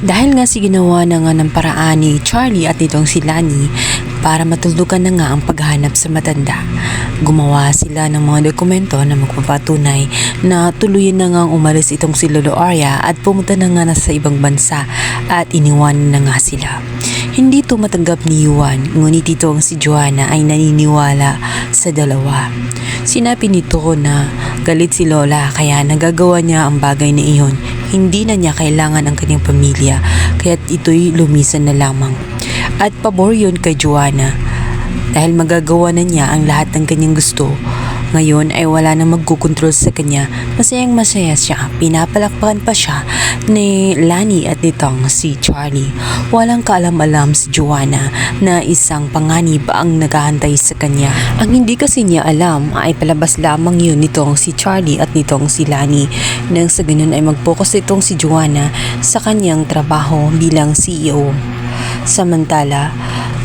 Dahil nga ginawa na nga ng paraan ni Charlie at nitong si Lani para matuldukan na nga ang paghahanap sa matanda. Gumawa sila ng mga dokumento na magpapatunay na tuluyan na nga umalis itong si Lolo Arya at pumunta na nga sa ibang bansa at iniwan na nga sila. Hindi ito matanggap ni Yuan, ngunit itong si Joanna ay naniniwala sa dalawa. Sinabi nito na galit si Lola kaya nagagawa niya ang bagay na iyon. Hindi na niya kailangan ang kanyang pamilya kaya't ito'y lumisan na lamang. At pabor yun kay Joanna dahil magagawa na niya ang lahat ng kanyang gusto. Ngayon ay wala nang magkukontrol sa kanya. Masayang masaya siya. Pinapalakpakan pa siya ni Lani at nitong si Charlie. Walang kaalam-alam si Joanna na isang panganib ang naghahantay sa kanya. Ang hindi kasi niya alam ay palabas lamang yun nitong si Charlie at nitong si Lani. Nang sa ganun ay mag-focus itong si Joanna sa kanyang trabaho bilang CEO. Samantala,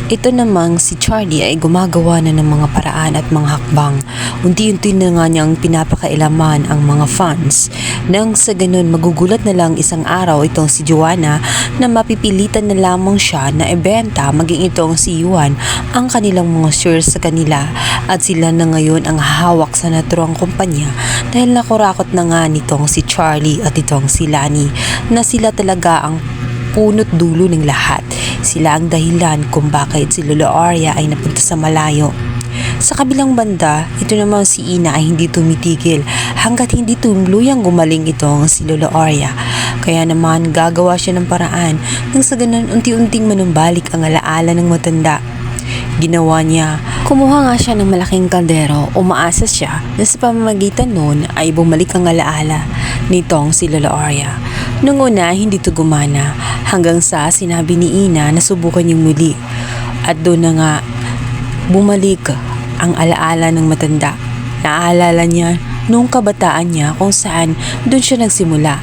ito namang si Charlie ay gumagawa na ng mga paraan at mga hakbang. Unti-unti na nga niyang pinapakailaman ang mga fans. Nang sa ganun magugulat na lang isang araw itong si Joanna na mapipilitan na lamang siya na ibenta maging itong si Yuan ang kanilang mga shares sa kanila at sila na ngayon ang hawak sa naturang kumpanya dahil nakurakot na nga nitong si Charlie at itong si Lani na sila talaga ang punot dulo ng lahat. Sila ang dahilan kung bakit si Lolo Arya ay napunta sa malayo. Sa kabilang banda, ito naman si Ina ay hindi tumitigil hanggat hindi tuluyang gumaling itong si Lolo Arya. Kaya naman gagawa siya ng paraan nang sa ganun unti-unting manumbalik ang alaala ng matanda. Ginawa niya, kumuha nga siya ng malaking kaldero, umaasa siya na sa pamamagitan nun ay bumalik ang alaala nitong si Lolo Arya. Nung una, hindi ito gumana hanggang sa sinabi ni Ina na subukan yung muli. At doon na nga, bumalik ang alaala ng matanda. Naaalala niya nung kabataan niya kung saan doon siya nagsimula.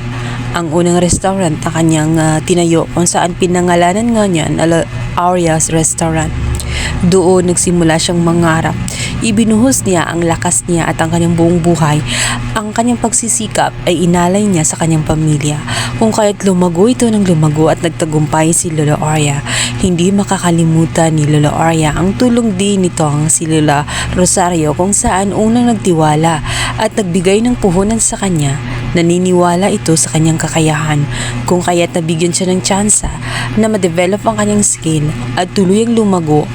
Ang unang restaurant na kanyang tinayo kung saan pinangalanan nga niya na Arya's Restaurant. Doon nagsimula siyang mangarap. Ibinuhos niya ang lakas niya at ang kanyang buong buhay. Ang kanyang pagsisikap ay inalay niya sa kanyang pamilya. Kung kaya't lumago ito ng lumago at nagtagumpay si Lolo Arya. Hindi makakalimutan ni Lolo Arya ang tulong din nitong si Lola Rosario kung saan unang nagtiwala at nagbigay ng puhunan sa kanya. Naniniwala ito sa kanyang kakayahan kung kaya't nabigyan siya ng tsansa na ma-develop ang kanyang skill at tuluyang lumago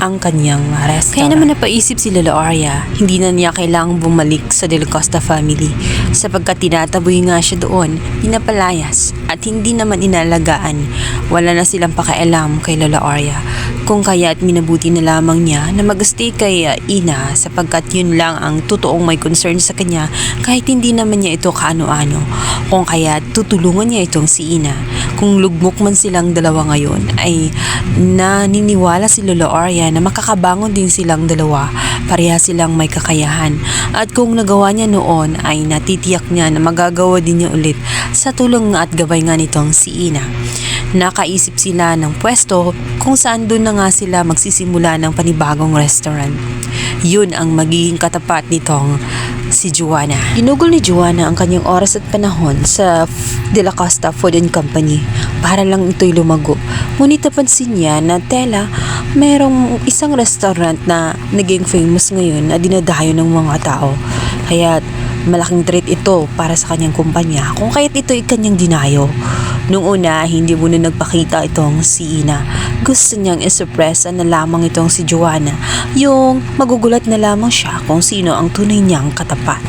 ang kanyang restaurant. Kaya naman napaisip si Lolo Arya, hindi na niya kailangang bumalik sa Del Costa family sapagkat tinataboy nga siya doon, pinapalayas at hindi naman inalagaan. Wala na silang pakialam kay Lolo Arya. Kung kaya't minabuti na lamang niya na mag-stay kay Ina sapagkat yun lang ang totoong may concern sa kanya kahit hindi naman niya ito kaano-ano. Kung kaya't tutulungan niya itong si Ina. Kung lugmok man silang dalawa ngayon ay naniniwala si Lolo Arya na makakabangon din silang dalawa. Pareha silang may kakayahan. At kung nagawa niya noon ay natitiyak niya na magagawa din niya ulit sa tulong at gabay nga nitong si Ina. Nakaisip sila ng pwesto kung saan doon na nga sila magsisimula ng panibagong restaurant. Yun ang magiging katapat nitong si Joanna. Ginugol ni Joanna ang kanyang oras at panahon sa De La Costa Food and Company para lang ito'y lumago. Ngunit napansin niya na merong isang restaurant na naging famous ngayon na dinadayo ng mga tao. Kaya malaking treat ito para sa kanyang kumpanya kung kaya't ito'y kanyang dinayo. Nung una, hindi muna nagpakita itong si Ina. Gusto niyang isurpresa na lamang itong si Joanna. Yung magugulat na lamang siya kung sino ang tunay niyang katapat.